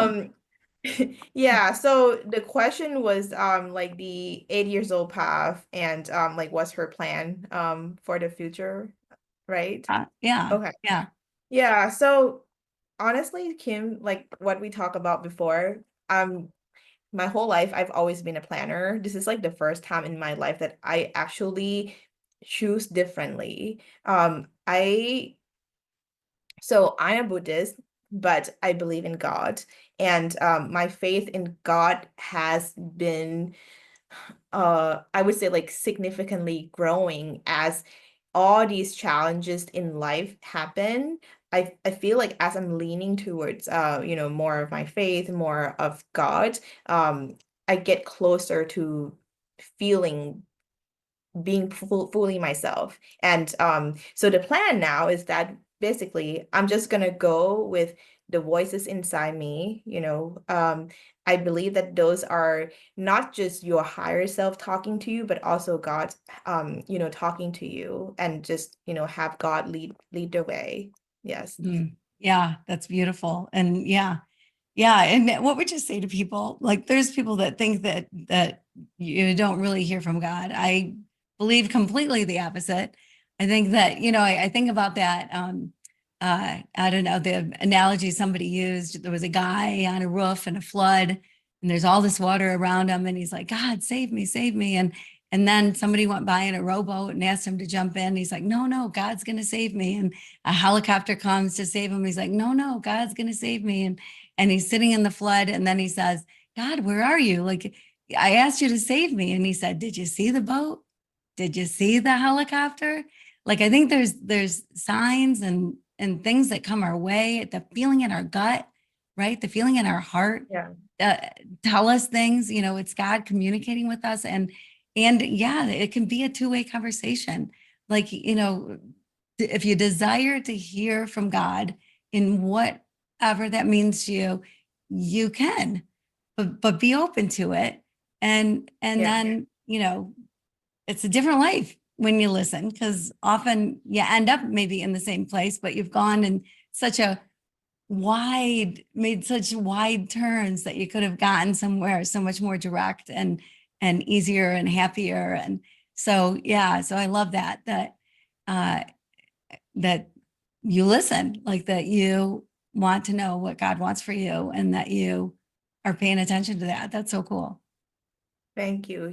Um, yeah, so the question was like the 8 years old path and like what's her plan for the future, right? Yeah, Okay. yeah. Yeah, so honestly, Kim, like what we talked about before, my whole life I've always been a planner. This is like the first time in my life that I actually choose differently. I So I'm a Buddhist, but I believe in God. And my faith in God has been, I would say, like significantly growing as all these challenges in life happen. I feel like as I'm leaning towards, more of my faith, more of God, I get closer to feeling being fully myself. And so the plan now is that basically I'm just gonna go with the voices inside me, I believe that those are not just your higher self talking to you, but also God, talking to you and just, have God lead the way. Yes. Yeah, that's beautiful. And yeah, yeah. And what would you say to people? Like there's people that think that you don't really hear from God. I believe completely the opposite. I think that, I think about that. I don't know, the analogy somebody used, there was a guy on a roof in a flood, and there's all this water around him, and he's like, God, save me, save me. And then somebody went by in a rowboat and asked him to jump in. He's like, no, no, God's gonna save me. And a helicopter comes to save him. He's like, no, no, God's gonna save me. And he's sitting in the flood, and then he says, God, where are you? Like, I asked you to save me. And he said, did you see the boat? Did you see the helicopter? Like, I think there's signs and things that come our way, the feeling in our gut, right? The feeling in our heart Yeah. uh, tell us things. It's God communicating with us, and yeah, it can be a two-way conversation. Like, if you desire to hear from God in whatever that means to you, you can, but be open to it. And Yeah. then, it's a different life when you listen, because often you end up maybe in the same place, but you've gone in such a made such wide turns that you could have gotten somewhere so much more direct and easier and happier. And so yeah, so I love uh that you listen, like that you want to know what God wants for you and that you are paying attention to that. That's so cool. Thank you.